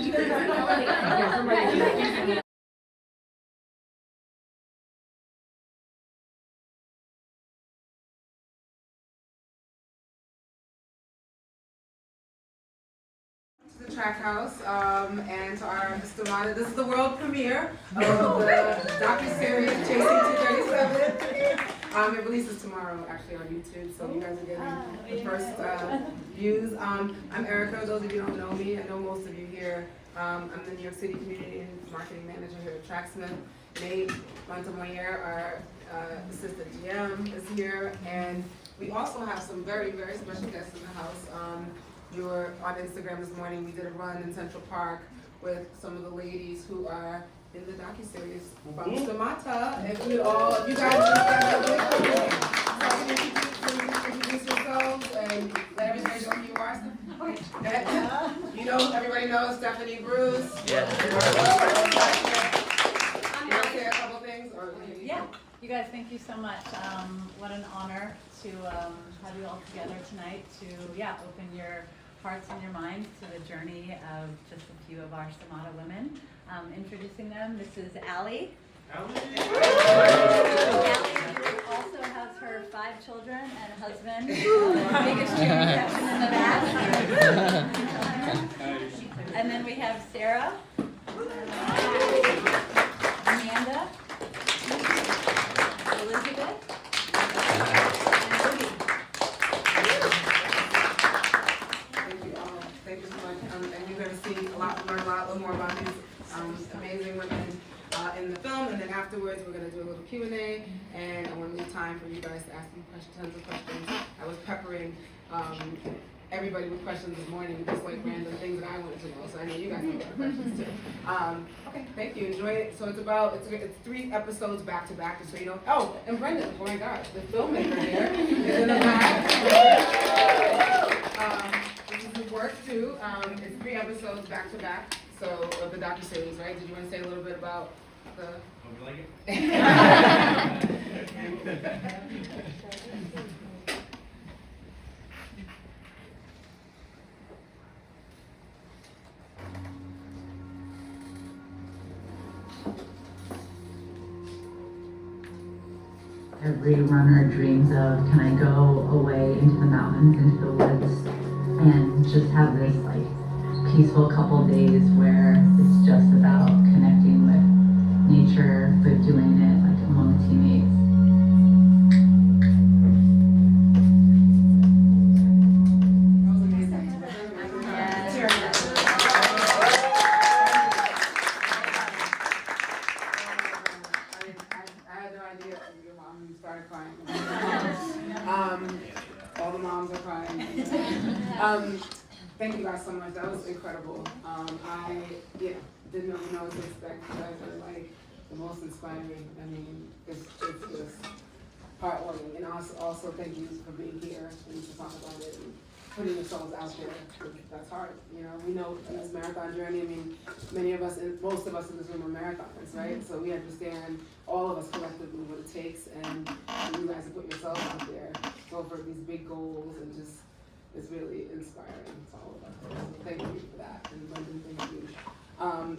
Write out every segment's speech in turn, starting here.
The Track House, and to our Stamata. This is the world premiere of the docuseries Chasing 237. It releases tomorrow, actually, on YouTube, so you guys are getting the first views. I'm Erica. Those of you who don't know me, I know most of you here. I'm the New York City Community and Marketing Manager here at Tracksmith. Nate Montemayor, our assistant GM, is here, and we also have some very, very special guests in the house. You were on Instagram this morning. We did a run in Central Park with some of the ladies who are in the docuseries from Stamata. If you guys just introduce yourselves and let everybody know who you are. Okay. You know, everybody knows Stephanie Bruce. Yeah. You want to say a couple things? Yeah. You guys, thank you so much. What an honor to have you all together tonight to, open your hearts and your minds to the journey of just a few of our Stamata women. Introducing them, this is Allie. Allie also has her 5 children and a husband. Biggest cheering section in the back. And then we have Sarah, Amanda, Elizabeth, Thank you so much. And you're going to see learn a little more about these amazing women in the film. And then afterwards, we're going to do a little Q&A. And I want to leave time for you guys to ask me tons of questions. I was peppering everybody with questions this morning, just like random things that I wanted to know. So I know you guys have questions too. Okay, thank you. Enjoy it. So it's 3 episodes back to back, just so you know. Oh, and Brendan, oh my gosh, the filmmaker here is in the back. This is his work too. It's 3 episodes back to back. So of the docuseries, right? Did you want to say a little bit about the? Hope you like it. Every runner dreams of, can I go away into the mountains, into the woods, and just have this like peaceful couple days where it's just about connecting with nature, but doing it like among teammates. All the moms are crying. Thank you guys so much. That was incredible. I didn't really know what to expect. You guys are like the most inspiring. I mean, it's just heartwarming. And also thank you for being here and to talk about it and putting yourselves out there. That's hard. You know, we know in this marathon journey, I mean, most of us in this room are marathoners, right? So we understand, all of us collectively, what it takes, and you guys have put yourselves out there, go for these big goals, and just, it's really inspiring to all of us. So thank you for that, and Brendan, thank you.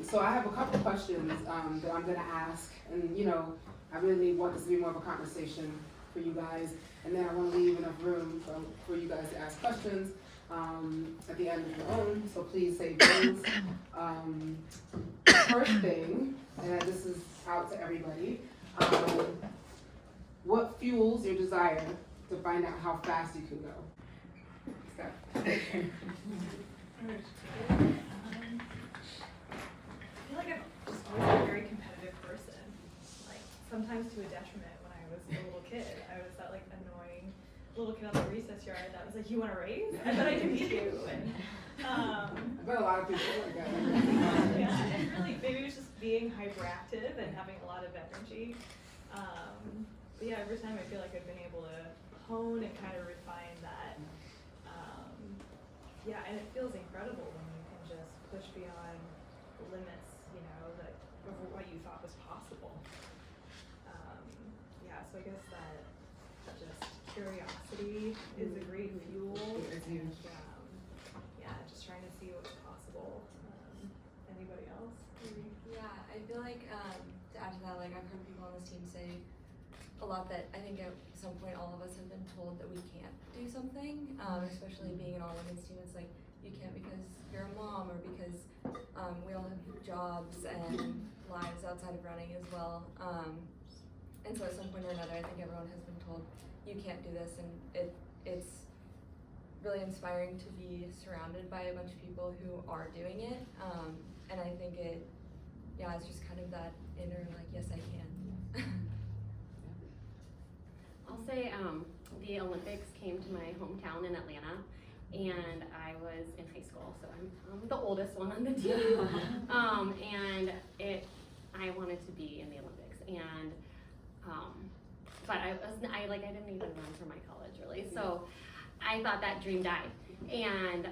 So I have a couple questions that I'm gonna ask, and I really want this to be more of a conversation for you guys, and then I want to leave enough room for you guys to ask questions at the end of your own, so please say those. First thing, and this is out to everybody, what fuels your desire to find out how fast you can go? Steph. I feel like I've just always been a very competitive person, like sometimes to a detriment. When I was a little kid, I was that like annoying little kid on the recess yard that was like, "You want to race? I bet I can beat you." And I bet a lot of people like that. yeah, and really maybe it was just being hyperactive and having a lot of energy. But yeah, every time I feel like I've been able to hone and kind of refine that. Yeah, and it feels incredible when you can just push beyond the limits, that of what you thought was possible. Yeah, so I guess that just curiosity is a great fuel. It's huge. Yeah, just trying to see what's possible. to add to that, like I've heard people on this team say a lot that I think at some point all of us have been told that we can't do something, especially being an all-women's team. It's like you can't because you're a mom or because we all have jobs and lives outside of running as well. And so at some point or another, I think everyone has been told you can't do this, and it's really inspiring to be surrounded by a bunch of people who are doing it. And I think it's just kind of that inner like, yes, I can. I'll say the Olympics came to my hometown in Atlanta, and I was in high school, so I'm the oldest one on the team. And I wanted to be in the Olympics, and but I didn't even run for my college really, so I thought that dream died. And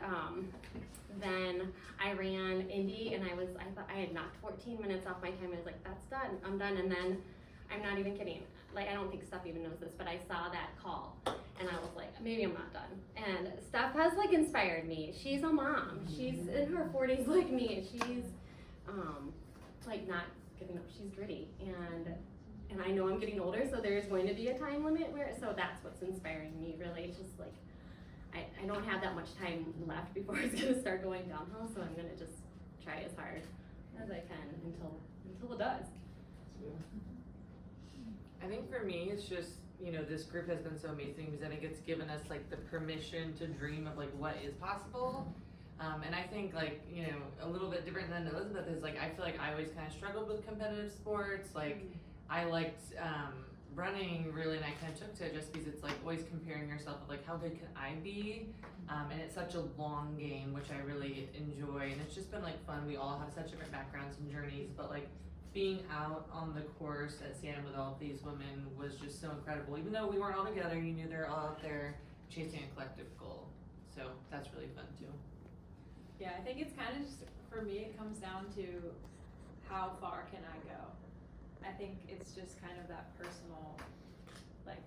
then I ran Indy, and I thought I had knocked 14 minutes off my time. I was like, that's done, I'm done. And then I'm not even kidding. Like, I don't think Steph even knows this, but I saw that call and I was like, maybe I'm not done. And Steph has like inspired me. She's a mom. She's in her 40s like me, and she's like not giving up. She's gritty, and I know I'm getting older, so there's going to be a time limit so that's what's inspiring me really. It's just like I don't have that much time left before it's gonna start going downhill, so I'm gonna just try as hard as I can until it does. I think for me, it's just, this group has been so amazing because I think it's given us like the permission to dream of like what is possible. And I think like, a little bit different than Elizabeth is like, I feel like I always kind of struggled with competitive sports. Like I liked running really, and I kind of took to it just because it's like always comparing yourself with like how good can I be, and it's such a long game, which I really enjoy, and it's just been like fun. We all have such different backgrounds and journeys, but like being out on the course at Siena with all of these women was just so incredible. Even though we weren't all together, you knew they're all out there chasing a collective goal, so that's really fun too. Yeah, I think it's kind of just, for me, it comes down to how far can I go? I think it's just kind of that personal, like,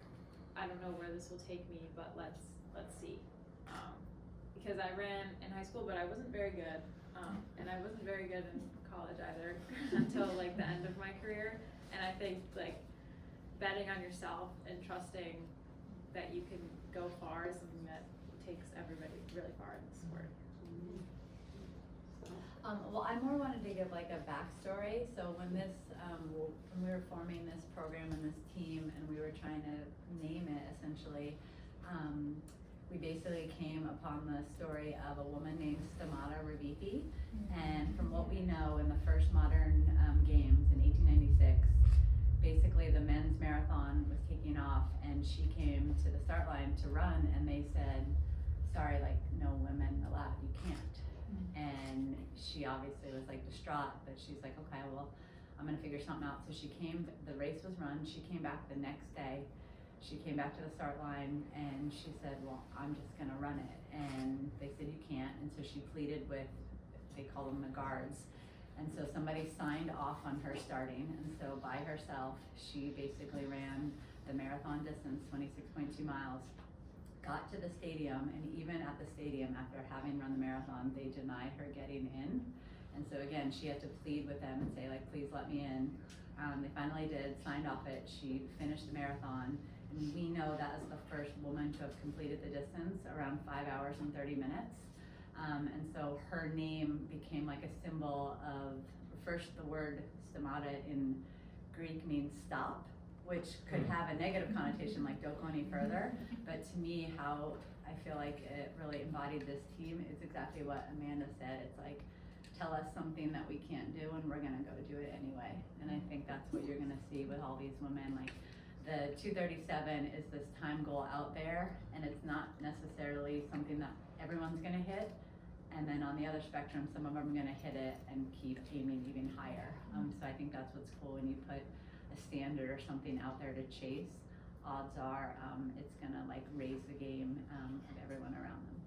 I don't know where this will take me, but let's see. Because I ran in high school, but I wasn't very good, and I wasn't very good in college either until like the end of my career. And I think like betting on yourself and trusting that you can go far is something that takes everybody really far in the sport. Well, I more wanted to give like a backstory. So when when we were forming this program and this team, and we were trying to name it essentially, we basically came upon the story of a woman named Stamata. And from what we know, in the first modern games in 1896, basically the men's marathon was taking off, and she came to the start line to run, and they said, sorry, like no women allowed, you can't. And she obviously was like distraught, but she's like, okay, well, I'm gonna figure something out. So she came, the race was run, she came back the next day, she came back to the start line, and she said, well, I'm just gonna run it. And they said, you can't. And so she pleaded with, they call them the guards. And so somebody signed off on her starting, and so by herself, she basically ran the marathon distance, 26.2 miles, got to the stadium, and even at the stadium, after having run the marathon, they denied her getting in. And so again, she had to plead with them and say, like, please let me in. They finally did, signed off it, she finished the marathon, and we know that is the first woman to have completed the distance, around 5 hours and 30 minutes. And so her name became like a symbol of, first the word stamata in Greek means stop, which could have a negative connotation like don't go any further, but to me how I feel like it really embodied this team is exactly what Amanda said. It's like, tell us something that we can't do and we're gonna go do it anyway. And I think that's what you're gonna see with all these women. Like the 2:37 is this time goal out there, and it's not necessarily something that everyone's gonna hit. And then on the other spectrum, some of them are gonna hit it and keep aiming even higher. So I think that's what's cool when you put a standard or something out there to chase. Odds are it's gonna like raise the game of everyone around them.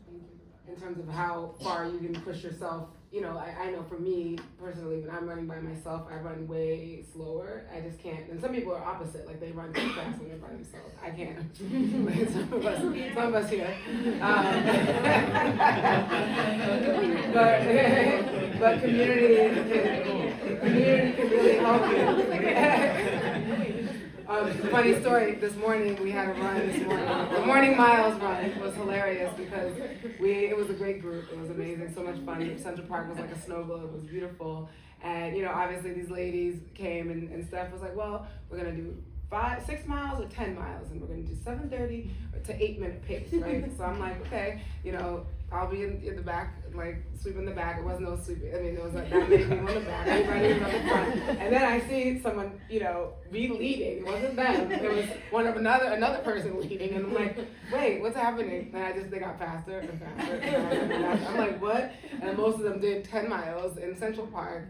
Thank you. In terms of how far you can push yourself, I know for me personally, when I'm running by myself, I run way slower. I just can't. And some people are opposite, like they run too fast when they're by themselves. I can't. Like some of us here. But community community can really help you. Funny story, this morning, we had a run this morning. The Morning Miles run was hilarious because it was a great group. It was amazing, so much fun. Central Park was like a snow globe, it was beautiful. And, obviously these ladies came and Steph was like, well, we're gonna do 6 miles or 10 miles, and we're gonna do 7:30 to 8-minute pace, right? So I'm like, okay, I'll be in the back, like sweeping the back. It wasn't no sweeping. I mean, there was like that many people in the back. Everybody was on the front. And then I see someone, be leading. It wasn't them. It was another person leading. And I'm like, wait, what's happening? And they got faster and faster and faster. I'm like, what? And most of them did 10 miles in Central Park.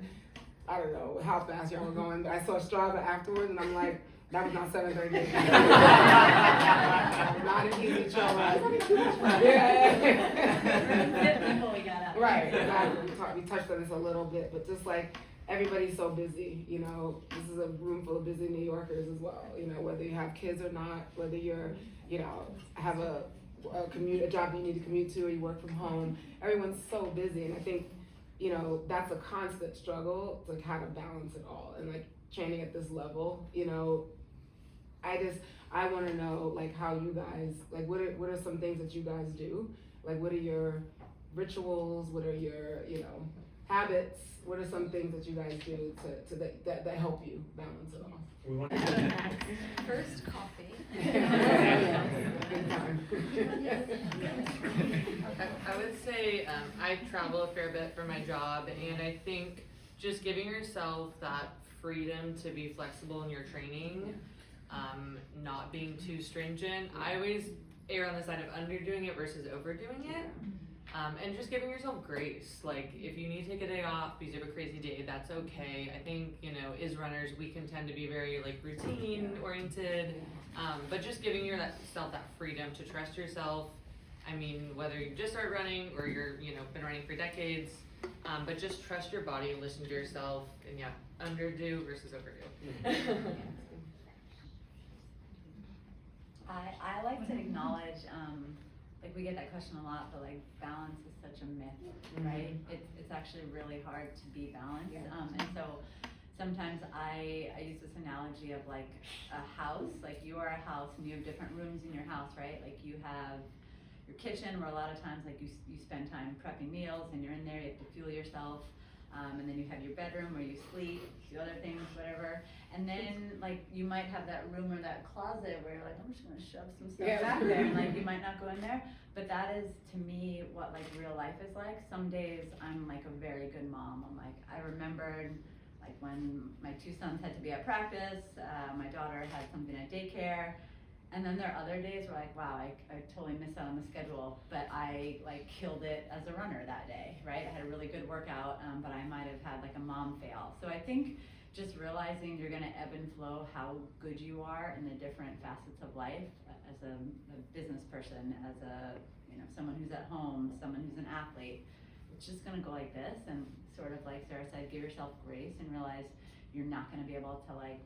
I don't know how fast y'all were going, but I saw Strava afterwards, and I'm like, that was not 7:30. Not an easy trail ride. Yeah. Right, exactly. We touched on this a little bit, but just like everybody's so busy, this is a room full of busy New Yorkers as well. Whether you have kids or not, whether you're, have a job you need to commute to, or you work from home. Everyone's so busy, and I think, that's a constant struggle, like how to balance it all. And like training at this level, I want to know like how you guys, like what are some things that you guys do? Like what are your rituals? What are your, habits? What are some things that you guys do that help you balance it all? First, coffee. Good time. I would say I travel a fair bit for my job, and I think just giving yourself that freedom to be flexible in your training, not being too stringent. I always err on the side of underdoing it versus overdoing it. And just giving yourself grace. Like, if you need to take a day off because you have a crazy day, that's okay. I think, as runners, we can tend to be very, like, routine-oriented. But just giving yourself that freedom to trust yourself. I mean, whether you just start running or you're, been running for decades. But just trust your body and listen to yourself. And, yeah, underdo versus overdo. I like to acknowledge, we get that question a lot, but like balance is such a myth, right? It's actually really hard to be balanced. And so sometimes I use this analogy of like a house, like you are a house and you have different rooms in your house, right? Like you have your kitchen where a lot of times like you spend time prepping meals and you're in there, you have to fuel yourself. And then you have your bedroom where you sleep, do other things, whatever. And then like you might have that room or that closet where you're like, I'm just gonna shove some stuff back there, and like you might not go in there. But that is to me what like real life is like. Some days I'm like a very good mom. I'm like, I remembered like when my 2 sons had to be at practice, my daughter had something at daycare. And then there are other days where like, wow, I totally missed out on the schedule, but I like killed it as a runner that day, right? I had a really good workout, but I might have had like a mom fail. So I think just realizing you're gonna ebb and flow how good you are in the different facets of life as a business person, as a, someone who's at home, someone who's an athlete, it's just gonna go like this, and sort of like Sarah said, give yourself grace and realize you're not gonna be able to like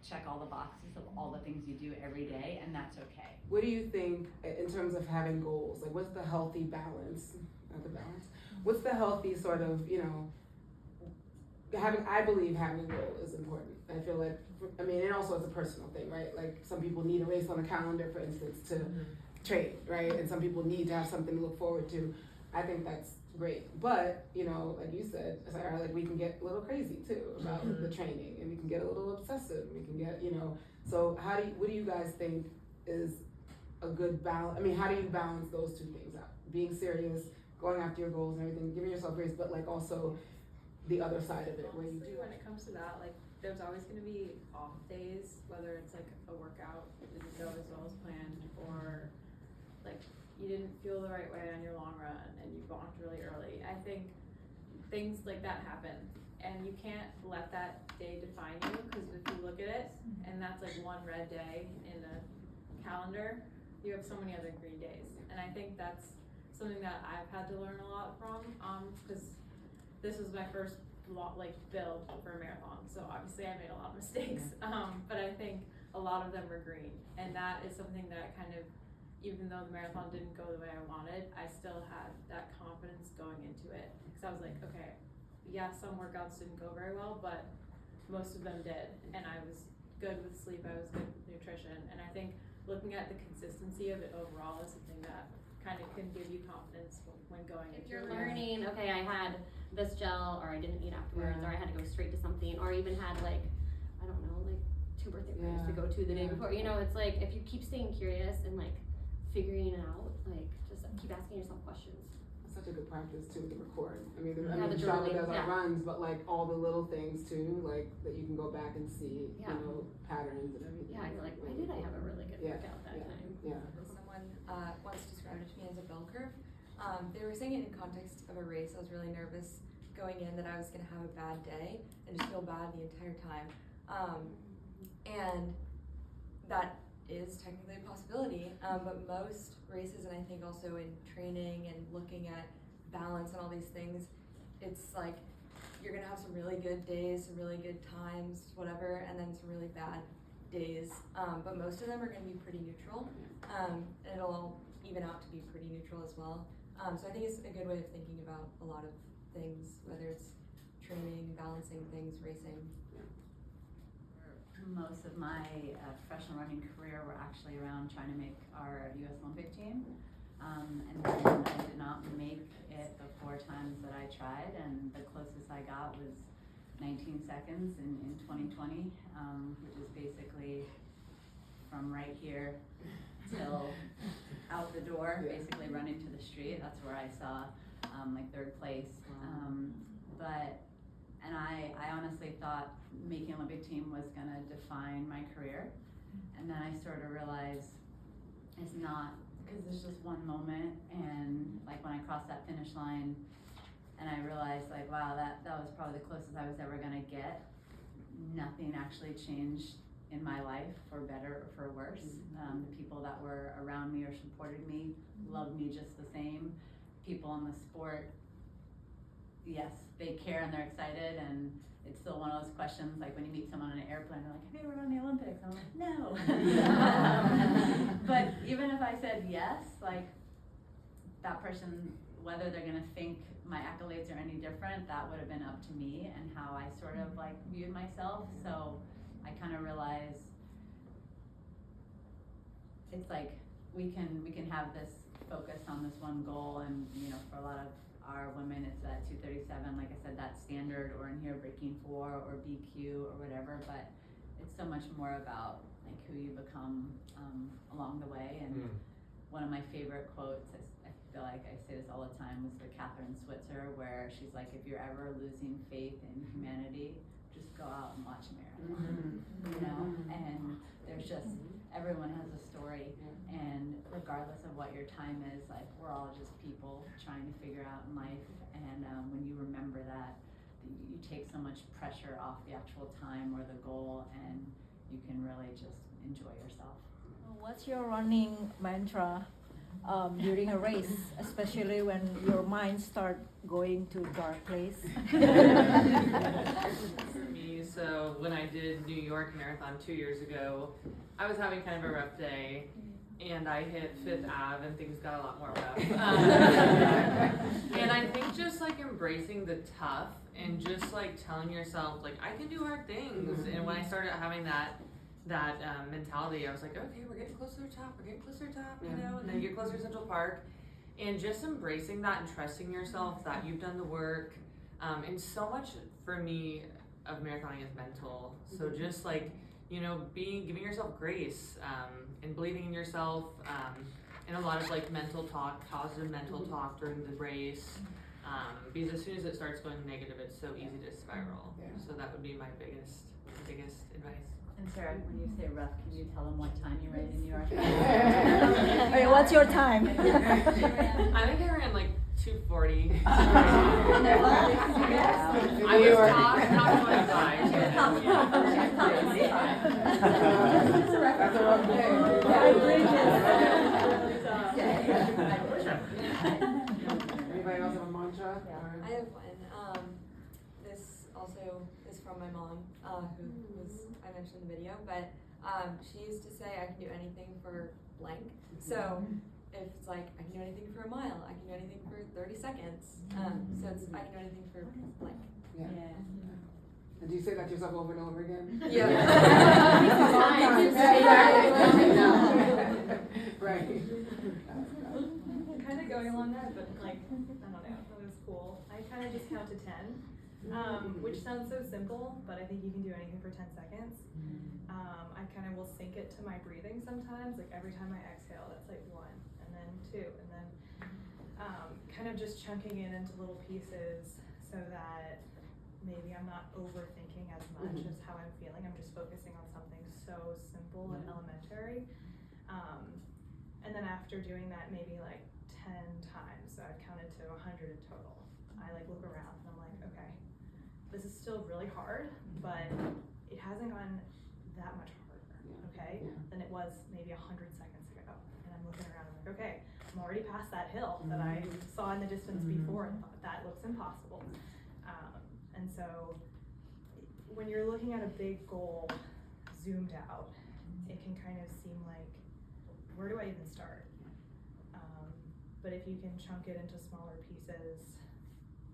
check all the boxes of all the things you do every day, and that's okay. What do you think in terms of having goals? Like, what's the healthy balance? Not the balance. What's the healthy sort of, I believe having a goal is important. I feel like, and also it's a personal thing, right? Like, some people need a race on a calendar, for instance, to train, right? And some people need to have something to look forward to. I think that's great. But, like you said, Sarah, like we can get a little crazy too about the training, and we can get a little obsessive. We can get, so what do you guys think is a good balance? How do you balance those two things out? Being serious, going after your goals and everything, giving yourself grace, but like also the other side of it where you do. When it comes to that, like there's always going to be off days, whether it's like a workout didn't go as well as planned, or like you didn't feel the right way on your long run and you walked really early. I think things like that happen, and you can't let that day define you, because if you look at it and that's like one red day in a calendar, you have so many other green days. And I think that's something that I've had to learn a lot from, because this was my first build for a marathon, so obviously I made a lot of mistakes, but I think a lot of them were green, and that is something that kind of, even though the marathon didn't go the way I wanted, I still had that confidence going into it, because I was like, okay, yeah, some workouts didn't go very well, but most of them did. And I was good with sleep, I was good with nutrition. And I think looking at the consistency of it overall is something that kind of can give you confidence when going If into you're a race. learning, okay, I had this gel, or I didn't eat afterwards, or I had to go straight to something, or even had like, I don't know, like 2 birthday parties to go to the day before. You know, it's like if you keep staying curious and like figuring it out, like just keep asking yourself questions. It's such a good practice too to record. I mean, Yeah, I mean, the Charlotte journaling, does our yeah. runs, but like all the little things too, like that you can go back and see, Yeah. you know, patterns and everything. Yeah, you're like, why did I have a really good workout that time? Yeah. Someone once described it to me as a bell curve. They were saying it in context of a race. I was really nervous going in that I was going to have a bad day and just feel bad the entire time. And that is technically a possibility, but most races, and I think also in training and looking at balance and all these things, it's like you're going to have some really good days, some really good times, whatever, and then some really bad days, but most of them are going to be pretty neutral, and it'll all even out to be pretty neutral as well. So I think it's a good way of thinking about a lot of things, whether it's training, balancing things, racing. Most of my professional running career were actually around trying to make our U.S. Olympic team. And then I did not make it the 4 times that I tried, and the closest I got was 19 seconds in 2020, which is basically from right here till out the door, basically running to the street. That's where I saw like 3rd place. And I honestly thought making Olympic team was gonna define my career. And then I sort of realized it's not, because it's just one moment. And like when I crossed that finish line and I realized like, wow, that was probably the closest I was ever gonna get. Nothing actually changed in my life for better or for worse. The people that were around me or supported me loved me just the same. People in the sport, yes, they care and they're excited, and it's still one of those questions like when you meet someone on an airplane, they're like, have you ever run the Olympics? I'm like, no. But even if I said yes, like that person, whether they're gonna think my accolades are any different, that would have been up to me and how I sort of like viewed myself. So I kind of realized it's like we can have this focus on this one goal, and you know, for a lot of our women it's that 237, like I said, that standard, or in here breaking 4 or BQ or whatever, but it's so much more about like who you become along the way. And one of my favorite quotes, I feel like I say this all the time, was the Catherine Switzer, where she's like, if you're ever losing faith in humanity, just go out and watch a marathon. You know, and there's just, everyone has a story, and regardless of what your time is, like we're all just people trying to figure out in life. And when you remember that, you take so much pressure off the actual time or the goal, and you can really just enjoy yourself. What's your running mantra during a race, especially when your mind start going to dark place? For me, so when I did New York Marathon 2 years ago, I was having kind of a rough day, and I hit 5th Ave and things got a lot more rough. And I think just like embracing the tough and just like telling yourself like, I can do hard things. And when I started having that mentality, I was like, okay, we're getting closer to the top, you know, and then you get closer to Central Park, and just embracing that and trusting yourself that you've done the work. And so much for me of marathoning is mental. So just like, you know, giving yourself grace, and believing in yourself, and a lot of like mental talk, positive mental talk during the race. Because as soon as it starts going negative, it's so easy to spiral. So that would be my biggest advice. And Sarah, when you say rough, can you tell them what time you ran in New York? Hey, what's your time? I think I ran like 240. I was top 25. That's a rough day. Anybody else have a mantra? I have one. This also is from my mom, who was, I mentioned in the video, but she used to say, I can do anything for blank. So if it's like, I can do anything for a mile, I can do anything for 30 seconds. So it's, I can do anything for like, Yeah. Yeah. And do you say that yourself over and over again? Yeah. Right. Kind of going along that, but like, I don't know, that was cool. I kind of just count to 10, which sounds so simple, but I think you can do anything for 10 seconds. I kind of will sync it to my breathing sometimes, like every time I exhale, that's like 1, and then 2, and then kind of just chunking it into little pieces so that maybe I'm not overthinking as much as how I'm feeling. I'm just focusing on something so simple and elementary. And then after doing that maybe like 10 times, so I've counted to 100 in total, I like look around and I'm like, okay, this is still really hard, but it hasn't gotten that much harder, okay, than it was maybe 100 seconds ago. And I'm looking around and I'm like, okay, I'm already past that hill that I saw in the distance before and thought that looks impossible. And so when you're looking at a big goal zoomed out, it can kind of seem like, where do I even start? But if you can chunk it into smaller pieces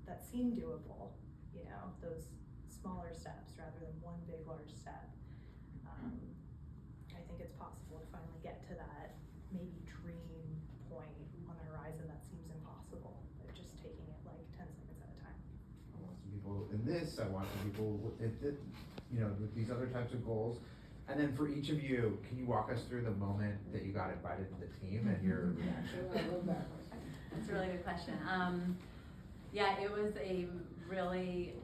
that seem doable, you know, those smaller steps rather than one big large step, I think it's possible to finally get to that maybe dream point on the horizon that seems impossible, but just taking it like 10 seconds at a time. I want some people in this, I want some people with these other types of goals. And then for each of you, can you walk us through the moment that you got invited to the team and your reaction? That's a really good question. Yeah, it was a really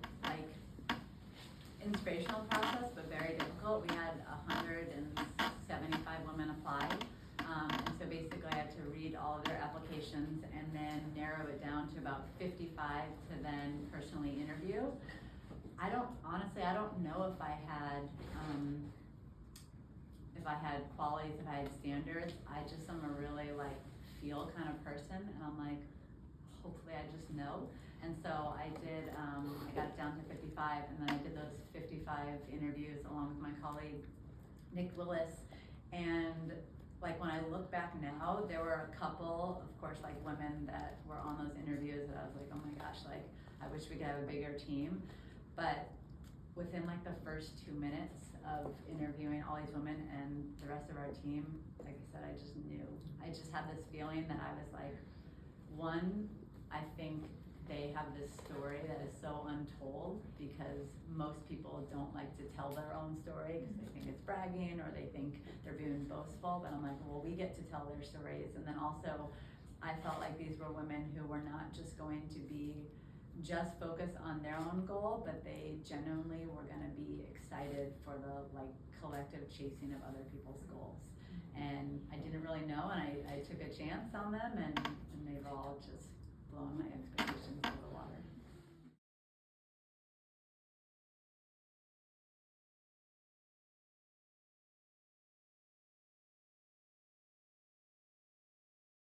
inspirational process, but very difficult. We had 175 women apply. And so basically I had to read all of their applications and then narrow it down to about 55 to then personally interview. I don't know if I had qualities, if I had standards. I just am a really feel kind of person, and I'm like, hopefully I just know. And so I did, I got it down to 55, and then I did those 55 interviews along with my colleague, Nick Willis. And when I look back now, there were a couple, of course, women that were on those interviews that I was like, oh my gosh, I wish we could have a bigger team. But within the first 2 minutes of interviewing all these women and the rest of our team, like I said, I just knew. I just had this feeling that I was like, one, I think they have this story that is so untold because most people don't like to tell their own story because they think it's bragging or they think they're being boastful, but I'm like, well, we get to tell their stories. And then also, I felt like these were women who were not just going to be just focused on their own goal, but they genuinely were going to be excited for the collective chasing of other people's goals. And I didn't really know, and I took a chance on them, and they